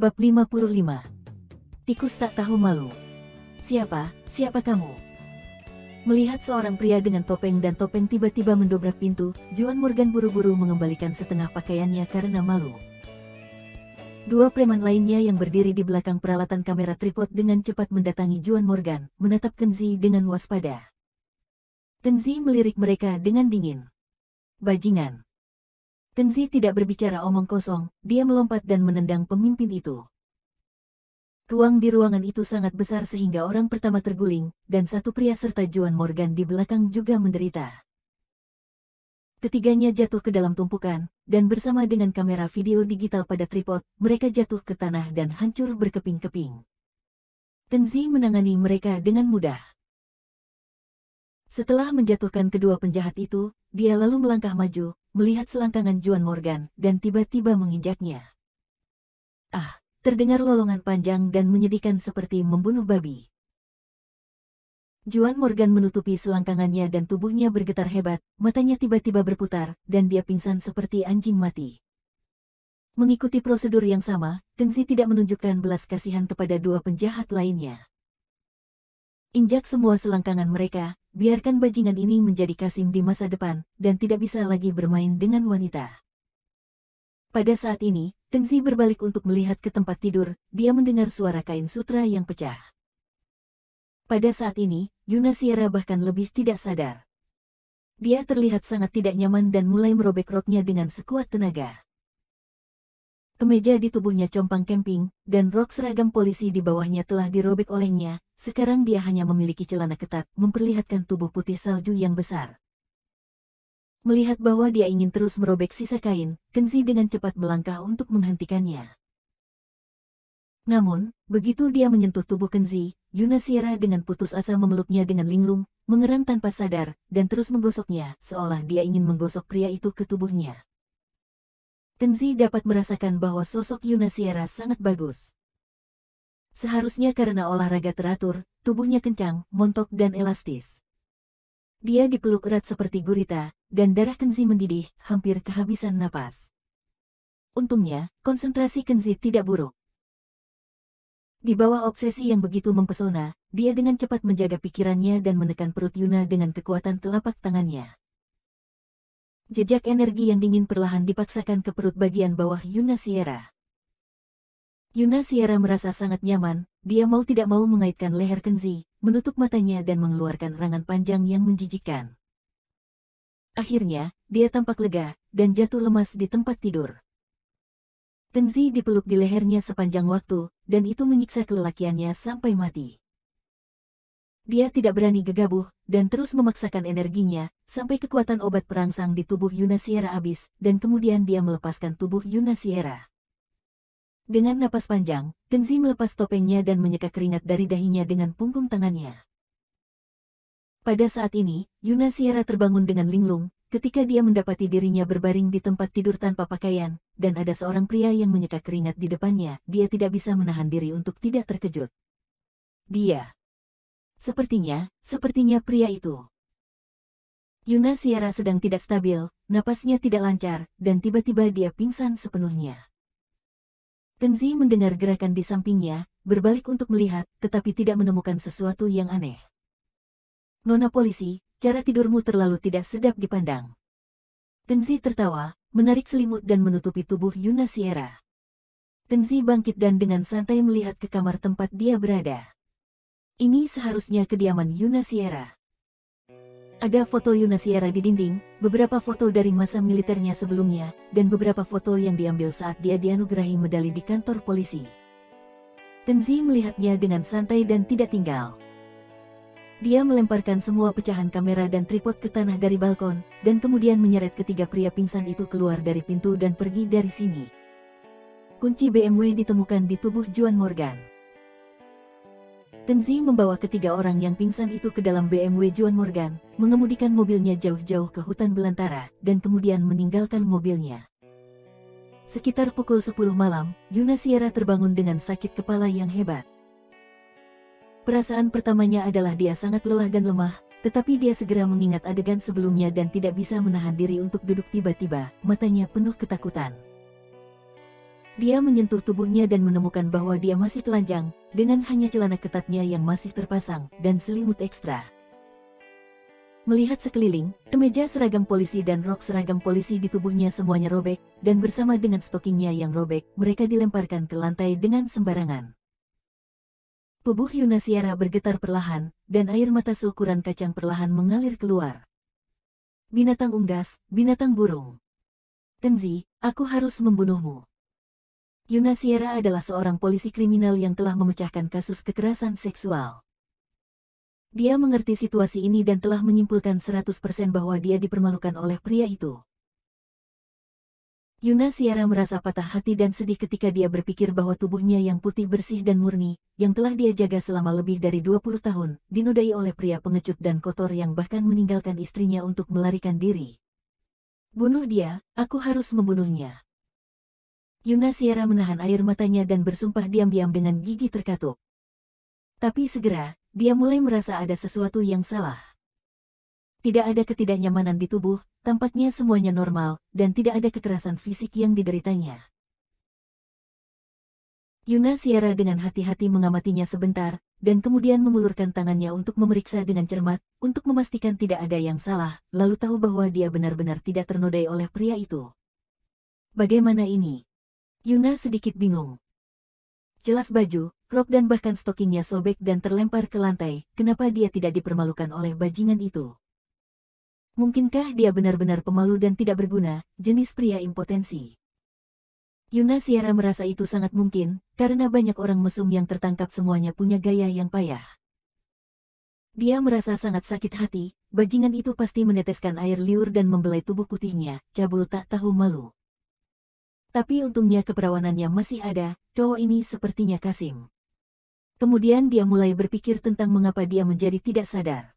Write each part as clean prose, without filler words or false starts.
Bab 55. Tikus tak tahu malu. Siapa kamu? Melihat seorang pria dengan topeng dan topeng tiba-tiba mendobrak pintu, Juan Morgan buru-buru mengembalikan setengah pakaiannya karena malu. Dua preman lainnya yang berdiri di belakang peralatan kamera tripod dengan cepat mendatangi Juan Morgan, menatap Kenzi dengan waspada. Kenzi melirik mereka dengan dingin. Bajingan. Kenzi tidak berbicara omong kosong, dia melompat dan menendang pemimpin itu. Ruang di ruangan itu sangat besar sehingga orang pertama terguling, dan satu pria serta Juan Morgan di belakang juga menderita. Ketiganya jatuh ke dalam tumpukan, dan bersama dengan kamera video digital pada tripod, mereka jatuh ke tanah dan hancur berkeping-keping. Kenzi menangani mereka dengan mudah. Setelah menjatuhkan kedua penjahat itu, dia lalu melangkah maju, melihat selangkangan Juan Morgan, dan tiba-tiba menginjaknya. Terdengar lolongan panjang dan menyedihkan seperti membunuh babi. Juan Morgan menutupi selangkangannya dan tubuhnya bergetar hebat, matanya tiba-tiba berputar, dan dia pingsan seperti anjing mati. Mengikuti prosedur yang sama, Kenzi tidak menunjukkan belas kasihan kepada dua penjahat lainnya. Injak semua selangkangan mereka, biarkan bajingan ini menjadi Kasim di masa depan, dan tidak bisa lagi bermain dengan wanita. Pada saat ini, Kenzi berbalik untuk melihat ke tempat tidur, dia mendengar suara kain sutra yang pecah. Pada saat ini, Yuna Sierra bahkan lebih tidak sadar. Dia terlihat sangat tidak nyaman dan mulai merobek roknya dengan sekuat tenaga. Kemeja di tubuhnya compang camping, dan rok seragam polisi di bawahnya telah dirobek olehnya, sekarang dia hanya memiliki celana ketat, memperlihatkan tubuh putih salju yang besar. Melihat bahwa dia ingin terus merobek sisa kain, Kenzi dengan cepat melangkah untuk menghentikannya. Namun, begitu dia menyentuh tubuh Kenzi, Yuna Sierra dengan putus asa memeluknya dengan linglung, mengerang tanpa sadar, dan terus menggosoknya, seolah dia ingin menggosok pria itu ke tubuhnya. Kenzi dapat merasakan bahwa sosok Yuna Sierra sangat bagus. Seharusnya karena olahraga teratur, tubuhnya kencang, montok dan elastis. Dia dipeluk erat seperti gurita, dan darah Kenzi mendidih, hampir kehabisan napas. Untungnya, konsentrasi Kenzi tidak buruk. Di bawah obsesi yang begitu mempesona, dia dengan cepat menjaga pikirannya dan menekan perut Yuna dengan kekuatan telapak tangannya. Jejak energi yang dingin perlahan dipaksakan ke perut bagian bawah Yuna Sierra. Yuna Sierra merasa sangat nyaman, dia mau tidak mau mengaitkan leher Kenzi, menutup matanya dan mengeluarkan erangan panjang yang menjijikkan. Akhirnya, dia tampak lega, dan jatuh lemas di tempat tidur. Kenzi dipeluk di lehernya sepanjang waktu, dan itu menyiksa kelelakiannya sampai mati. Dia tidak berani gegabah, dan terus memaksakan energinya, sampai kekuatan obat perangsang di tubuh Yuna Sierra habis, dan kemudian dia melepaskan tubuh Yuna Sierra. Dengan napas panjang, Kenzi melepas topengnya dan menyeka keringat dari dahinya dengan punggung tangannya. Pada saat ini, Yuna Sierra terbangun dengan linglung, ketika dia mendapati dirinya berbaring di tempat tidur tanpa pakaian, dan ada seorang pria yang menyeka keringat di depannya, dia tidak bisa menahan diri untuk tidak terkejut. Sepertinya pria itu. Yuna Sierra sedang tidak stabil, napasnya tidak lancar, dan tiba-tiba dia pingsan sepenuhnya. Kenzi mendengar gerakan di sampingnya, berbalik untuk melihat, tetapi tidak menemukan sesuatu yang aneh. "Nona polisi, cara tidurmu terlalu tidak sedap dipandang." Kenzi tertawa, menarik selimut dan menutupi tubuh Yuna Sierra. Kenzi bangkit dan dengan santai melihat ke kamar tempat dia berada. Ini seharusnya kediaman Yuna Sierra. Ada foto Yuna Sierra di dinding, beberapa foto dari masa militernya sebelumnya, dan beberapa foto yang diambil saat dia dianugerahi medali di kantor polisi. Kenzi melihatnya dengan santai dan tidak tinggal. Dia melemparkan semua pecahan kamera dan tripod ke tanah dari balkon, dan kemudian menyeret ketiga pria pingsan itu keluar dari pintu dan pergi dari sini. Kunci BMW ditemukan di tubuh Juan Morgan. Kenzi membawa ketiga orang yang pingsan itu ke dalam BMW Juan Morgan, mengemudikan mobilnya jauh-jauh ke hutan belantara, dan kemudian meninggalkan mobilnya. Sekitar pukul 10 malam, Yuna Sierra terbangun dengan sakit kepala yang hebat. Perasaan pertamanya adalah dia sangat lelah dan lemah, tetapi dia segera mengingat adegan sebelumnya dan tidak bisa menahan diri untuk duduk tiba-tiba, matanya penuh ketakutan. Dia menyentuh tubuhnya dan menemukan bahwa dia masih telanjang, dengan hanya celana ketatnya yang masih terpasang, dan selimut ekstra. Melihat sekeliling, kemeja seragam polisi dan rok seragam polisi di tubuhnya semuanya robek, dan bersama dengan stokingnya yang robek, mereka dilemparkan ke lantai dengan sembarangan. Tubuh Yunasiara bergetar perlahan, dan air mata seukuran kacang perlahan mengalir keluar. Binatang unggas, binatang burung. Kenzi, aku harus membunuhmu. Yunasiara adalah seorang polisi kriminal yang telah memecahkan kasus kekerasan seksual. Dia mengerti situasi ini dan telah menyimpulkan 100% bahwa dia dipermalukan oleh pria itu. Yunasiara merasa patah hati dan sedih ketika dia berpikir bahwa tubuhnya yang putih bersih dan murni, yang telah dia jaga selama lebih dari 20 tahun, dinodai oleh pria pengecut dan kotor yang bahkan meninggalkan istrinya untuk melarikan diri. Bunuh dia, aku harus membunuhnya. Yunasiara menahan air matanya dan bersumpah diam-diam dengan gigi terkatup. Tapi segera, dia mulai merasa ada sesuatu yang salah. Tidak ada ketidaknyamanan di tubuh, tampaknya semuanya normal, dan tidak ada kekerasan fisik yang dideritanya. Yunasiara dengan hati-hati mengamatinya sebentar, dan kemudian mengulurkan tangannya untuk memeriksa dengan cermat, untuk memastikan tidak ada yang salah, lalu tahu bahwa dia benar-benar tidak ternodai oleh pria itu. Bagaimana ini? Yuna sedikit bingung. Jelas baju, rok dan bahkan stokingnya sobek dan terlempar ke lantai, kenapa dia tidak dipermalukan oleh bajingan itu? Mungkinkah dia benar-benar pemalu dan tidak berguna, jenis pria impotensi? Yunasiara merasa itu sangat mungkin, karena banyak orang mesum yang tertangkap semuanya punya gaya yang payah. Dia merasa sangat sakit hati, bajingan itu pasti meneteskan air liur dan membelai tubuh putihnya, cabul tak tahu malu. Tapi untungnya keperawanannya masih ada, cowok ini sepertinya Kasim. Kemudian dia mulai berpikir tentang mengapa dia menjadi tidak sadar.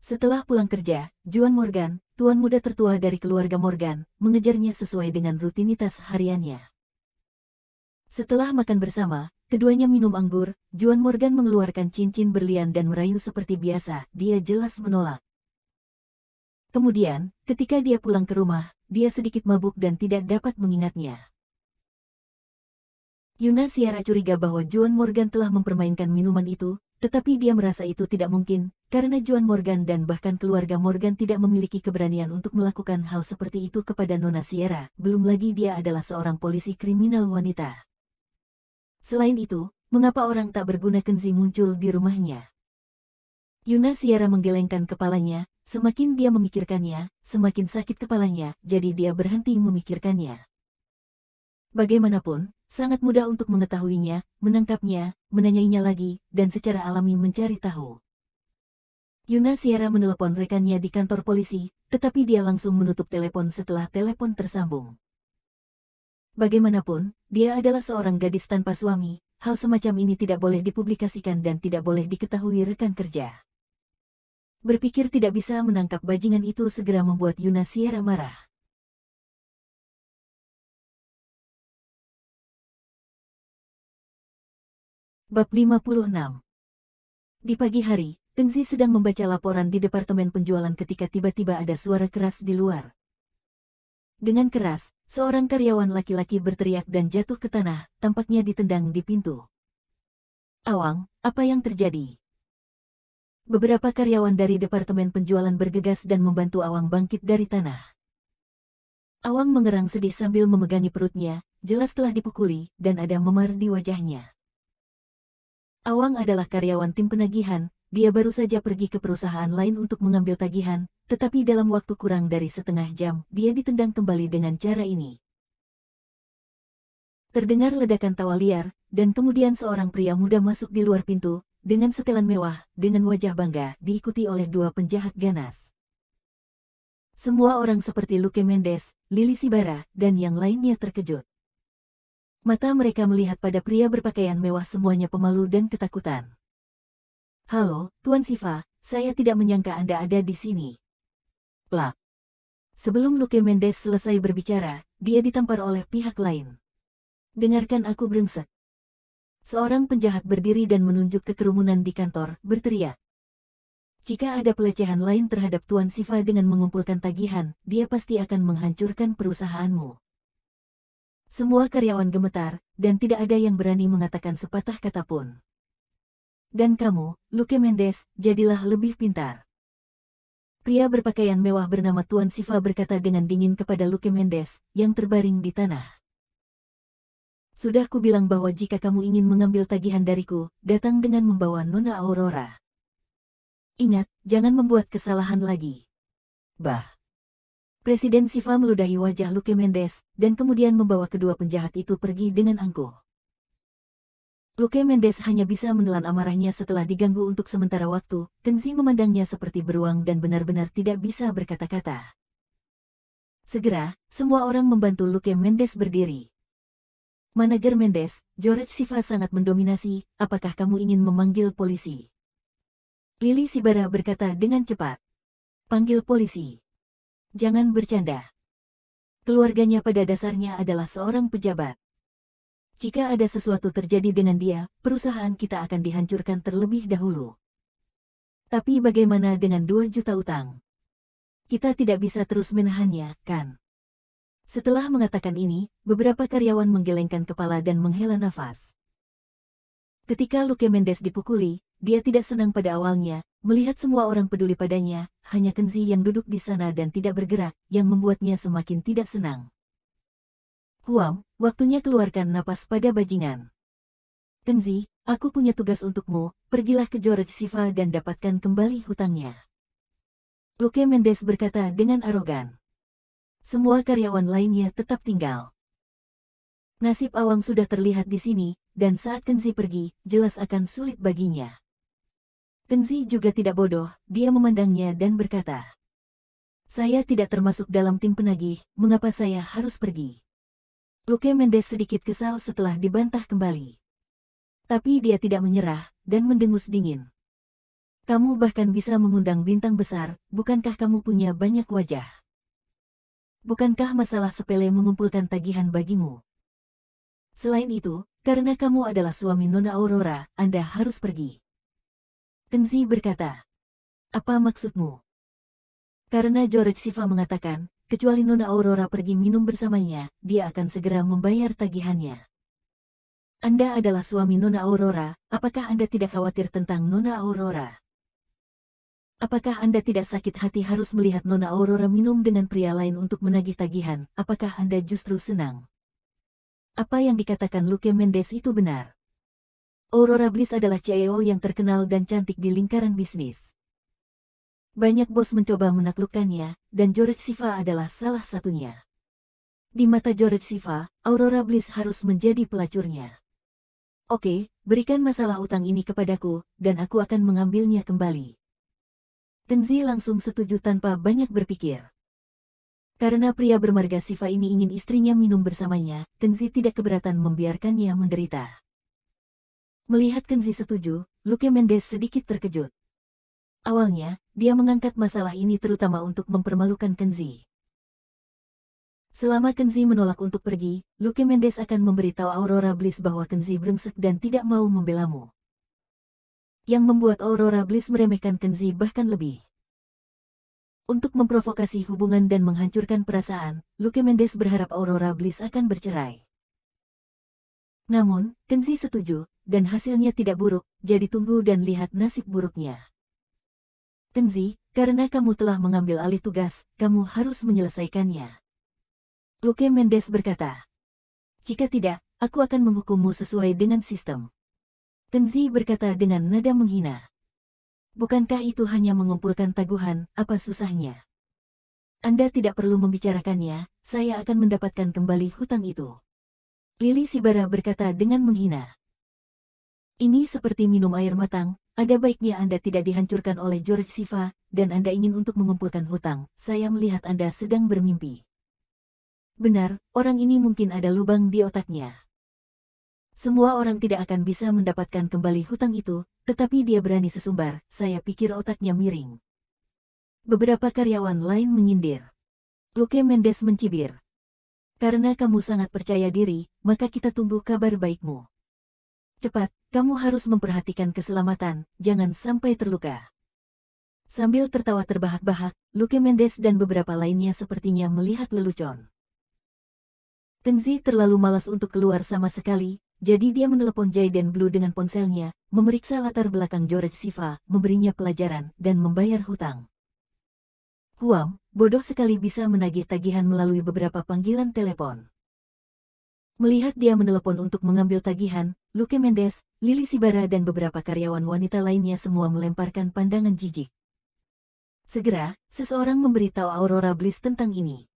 Setelah pulang kerja, Juan Morgan, tuan muda tertua dari keluarga Morgan, mengejarnya sesuai dengan rutinitas hariannya. Setelah makan bersama, keduanya minum anggur, Juan Morgan mengeluarkan cincin berlian dan merayu seperti biasa, dia jelas menolak. Kemudian, ketika dia pulang ke rumah, dia sedikit mabuk dan tidak dapat mengingatnya. Yunasiara curiga bahwa Juan Morgan telah mempermainkan minuman itu, tetapi dia merasa itu tidak mungkin, karena Juan Morgan dan bahkan keluarga Morgan tidak memiliki keberanian untuk melakukan hal seperti itu kepada Nona Sierra, belum lagi dia adalah seorang polisi kriminal wanita. Selain itu, mengapa orang tak berguna Kenzi muncul di rumahnya? Yunasiara menggelengkan kepalanya, semakin dia memikirkannya, semakin sakit kepalanya, jadi dia berhenti memikirkannya. Bagaimanapun, sangat mudah untuk mengetahuinya, menangkapnya, menanyainya lagi, dan secara alami mencari tahu. Yunasiara menelepon rekannya di kantor polisi, tetapi dia langsung menutup telepon setelah telepon tersambung. Bagaimanapun, dia adalah seorang gadis tanpa suami, hal semacam ini tidak boleh dipublikasikan dan tidak boleh diketahui rekan kerja. Berpikir tidak bisa menangkap bajingan itu segera membuat Yunasiara marah. Bab 56. Di pagi hari, Kenzi sedang membaca laporan di departemen penjualan ketika tiba-tiba ada suara keras di luar. Dengan keras, seorang karyawan laki-laki berteriak dan jatuh ke tanah, tampaknya ditendang di pintu. Awang, apa yang terjadi? Beberapa karyawan dari departemen penjualan bergegas dan membantu Awang bangkit dari tanah. Awang mengerang sedih sambil memegangi perutnya, jelas telah dipukuli, dan ada memar di wajahnya. Awang adalah karyawan tim penagihan, dia baru saja pergi ke perusahaan lain untuk mengambil tagihan, tetapi dalam waktu kurang dari setengah jam, dia ditendang kembali dengan cara ini. Terdengar ledakan tawa liar, dan kemudian seorang pria muda masuk di luar pintu, dengan setelan mewah, dengan wajah bangga, diikuti oleh dua penjahat ganas. Semua orang seperti Luke Mendes, Lili Sibara, dan yang lainnya terkejut. Mata mereka melihat pada pria berpakaian mewah semuanya pemalu dan ketakutan. Halo, Tuan Siva, saya tidak menyangka Anda ada di sini. Plak. Sebelum Luke Mendes selesai berbicara, dia ditampar oleh pihak lain. Dengarkan aku brengsek. Seorang penjahat berdiri dan menunjuk ke kerumunan di kantor, berteriak. Jika ada pelecehan lain terhadap Tuan Siva dengan mengumpulkan tagihan, dia pasti akan menghancurkan perusahaanmu. Semua karyawan gemetar, dan tidak ada yang berani mengatakan sepatah kata pun. Dan kamu, Luke Mendes, jadilah lebih pintar. Pria berpakaian mewah bernama Tuan Siva berkata dengan dingin kepada Luke Mendes, yang terbaring di tanah. Sudah kubilang bahwa jika kamu ingin mengambil tagihan dariku, datang dengan membawa Nona Aurora. Ingat, jangan membuat kesalahan lagi. Bah. Presiden Siva meludahi wajah Luke Mendes, dan kemudian membawa kedua penjahat itu pergi dengan angkuh. Luke Mendes hanya bisa menelan amarahnya setelah diganggu untuk sementara waktu. Kenzi memandangnya seperti beruang dan benar-benar tidak bisa berkata-kata. Segera, semua orang membantu Luke Mendes berdiri. Manajer Mendes, George Siva sangat mendominasi, apakah kamu ingin memanggil polisi? Lili Sibara berkata dengan cepat. Panggil polisi. Jangan bercanda. Keluarganya pada dasarnya adalah seorang pejabat. Jika ada sesuatu terjadi dengan dia, perusahaan kita akan dihancurkan terlebih dahulu. Tapi bagaimana dengan 2 juta utang? Kita tidak bisa terus menahannya, kan? Setelah mengatakan ini, beberapa karyawan menggelengkan kepala dan menghela nafas. Ketika Luke Mendes dipukuli, dia tidak senang pada awalnya, melihat semua orang peduli padanya, hanya Kenzi yang duduk di sana dan tidak bergerak, yang membuatnya semakin tidak senang. Huam, waktunya keluarkan napas pada bajingan. Kenzi, aku punya tugas untukmu, pergilah ke George Siva dan dapatkan kembali hutangnya. Luke Mendes berkata dengan arogan. Semua karyawan lainnya tetap tinggal. Nasib Awang sudah terlihat di sini, dan saat Kenzi pergi, jelas akan sulit baginya. Kenzi juga tidak bodoh, dia memandangnya dan berkata, saya tidak termasuk dalam tim penagih, mengapa saya harus pergi? Luke Mendes sedikit kesal setelah dibantah kembali. Tapi dia tidak menyerah, dan mendengus dingin. Kamu bahkan bisa mengundang bintang besar, bukankah kamu punya banyak wajah? Bukankah masalah sepele mengumpulkan tagihan bagimu? Selain itu, karena kamu adalah suami Nona Aurora, Anda harus pergi. Kenzi berkata, apa maksudmu? Karena George Siva mengatakan, kecuali Nona Aurora pergi minum bersamanya, dia akan segera membayar tagihannya. Anda adalah suami Nona Aurora, apakah Anda tidak khawatir tentang Nona Aurora? Apakah Anda tidak sakit hati harus melihat Nona Aurora minum dengan pria lain untuk menagih tagihan? Apakah Anda justru senang? Apa yang dikatakan Luke Mendes itu benar. Aurora Bliss adalah CEO yang terkenal dan cantik di lingkaran bisnis. Banyak bos mencoba menaklukkannya, dan George Siva adalah salah satunya. Di mata George Siva, Aurora Bliss harus menjadi pelacurnya. Oke, berikan masalah utang ini kepadaku, dan aku akan mengambilnya kembali. Kenzi langsung setuju tanpa banyak berpikir. Karena pria bermarga Siva ini ingin istrinya minum bersamanya, Kenzi tidak keberatan membiarkannya menderita. Melihat Kenzi setuju, Luke Mendes sedikit terkejut. Awalnya, dia mengangkat masalah ini terutama untuk mempermalukan Kenzi. Selama Kenzi menolak untuk pergi, Luke Mendes akan memberitahu Aurora Bliss bahwa Kenzi brengsek dan tidak mau membelamu. Yang membuat Aurora Bliss meremehkan Kenzi bahkan lebih. Untuk memprovokasi hubungan dan menghancurkan perasaan, Luke Mendes berharap Aurora Bliss akan bercerai. Namun, Kenzi setuju, dan hasilnya tidak buruk, jadi tunggu dan lihat nasib buruknya. Kenzi, karena kamu telah mengambil alih tugas, kamu harus menyelesaikannya. Luke Mendes berkata, jika tidak, aku akan menghukummu sesuai dengan sistem. Kenzi berkata dengan nada menghina. Bukankah itu hanya mengumpulkan taguhan, apa susahnya? Anda tidak perlu membicarakannya, saya akan mendapatkan kembali hutang itu. Lili Sibara berkata dengan menghina. Ini seperti minum air matang, ada baiknya Anda tidak dihancurkan oleh George Siva, dan Anda ingin untuk mengumpulkan hutang, saya melihat Anda sedang bermimpi. Benar, orang ini mungkin ada lubang di otaknya. Semua orang tidak akan bisa mendapatkan kembali hutang itu, tetapi dia berani sesumbar, saya pikir otaknya miring. Beberapa karyawan lain menyindir. Luke Mendes mencibir. Karena kamu sangat percaya diri, maka kita tunggu kabar baikmu. Cepat, kamu harus memperhatikan keselamatan, jangan sampai terluka. Sambil tertawa terbahak-bahak, Luke Mendes dan beberapa lainnya sepertinya melihat lelucon. Kenzi terlalu malas untuk keluar sama sekali, jadi dia menelepon Jai dan Blue dengan ponselnya, memeriksa latar belakang George Siva, memberinya pelajaran, dan membayar hutang. Huam, bodoh sekali bisa menagih tagihan melalui beberapa panggilan telepon. Melihat dia menelepon untuk mengambil tagihan, Luke Mendes, Lily Sibara dan beberapa karyawan wanita lainnya semua melemparkan pandangan jijik. Segera, seseorang memberitahu Aurora Bliss tentang ini.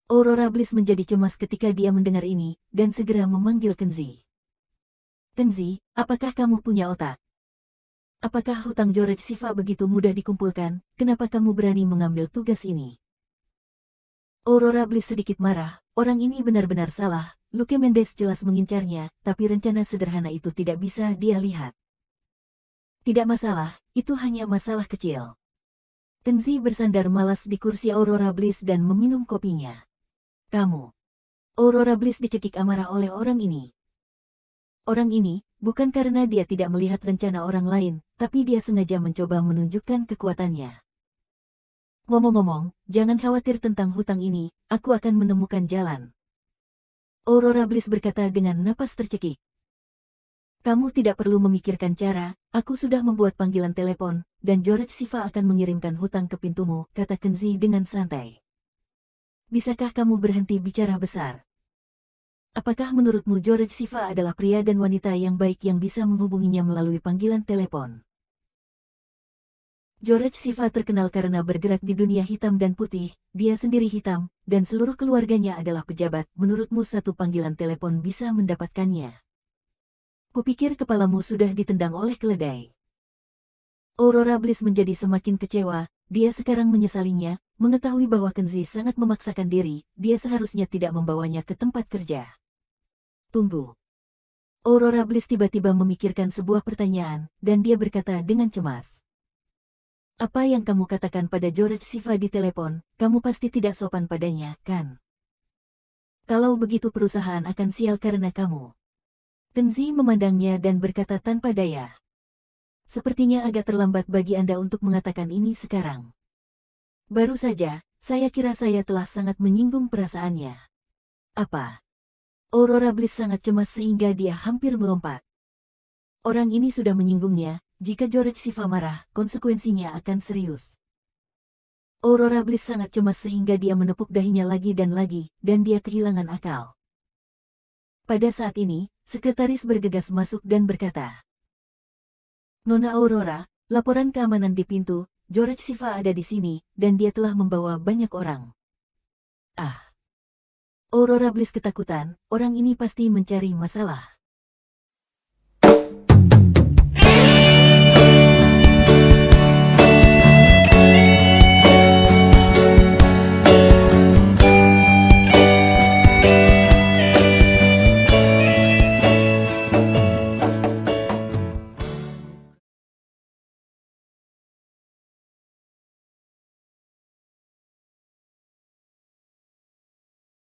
Aurora Bliss menjadi cemas ketika dia mendengar ini, dan segera memanggil Kenzi. Kenzi, apakah kamu punya otak? Apakah hutang George Siva begitu mudah dikumpulkan? Kenapa kamu berani mengambil tugas ini? Aurora Bliss sedikit marah, orang ini benar-benar salah. Luke Mendes jelas mengincarnya, tapi rencana sederhana itu tidak bisa dia lihat. Tidak masalah, itu hanya masalah kecil. Kenzi bersandar malas di kursi Aurora Bliss dan meminum kopinya. Kamu. Aurora Bliss dicekik amarah oleh orang ini. Orang ini, bukan karena dia tidak melihat rencana orang lain, tapi dia sengaja mencoba menunjukkan kekuatannya. Ngomong-ngomong, jangan khawatir tentang hutang ini, aku akan menemukan jalan. Aurora Bliss berkata dengan napas tercekik. Kamu tidak perlu memikirkan cara, aku sudah membuat panggilan telepon, dan George Siva akan mengirimkan hutang ke pintumu, kata Kenzi dengan santai. Bisakah kamu berhenti bicara besar? Apakah menurutmu George Siva adalah pria dan wanita yang baik yang bisa menghubunginya melalui panggilan telepon? George Siva terkenal karena bergerak di dunia hitam dan putih, dia sendiri hitam, dan seluruh keluarganya adalah pejabat. Menurutmu satu panggilan telepon bisa mendapatkannya? Kupikir kepalamu sudah ditendang oleh keledai. Aurora Bliss menjadi semakin kecewa, dia sekarang menyesalinya, mengetahui bahwa Kenzi sangat memaksakan diri, dia seharusnya tidak membawanya ke tempat kerja. Tunggu. Aurora Bliss tiba-tiba memikirkan sebuah pertanyaan, dan dia berkata dengan cemas. Apa yang kamu katakan pada George Siva di telepon, kamu pasti tidak sopan padanya, kan? Kalau begitu perusahaan akan sial karena kamu. Kenzi memandangnya dan berkata tanpa daya. Sepertinya agak terlambat bagi Anda untuk mengatakan ini sekarang. Baru saja, saya kira saya telah sangat menyinggung perasaannya. Apa? Aurora Bliss sangat cemas sehingga dia hampir melompat. Orang ini sudah menyinggungnya, jika George Siva marah, konsekuensinya akan serius. Aurora Bliss sangat cemas sehingga dia menepuk dahinya lagi, dan dia kehilangan akal. Pada saat ini, sekretaris bergegas masuk dan berkata, Nona Aurora, laporan keamanan di pintu, George Siva ada di sini, dan dia telah membawa banyak orang. Ah. Aurora Bliss ketakutan, orang ini pasti mencari masalah.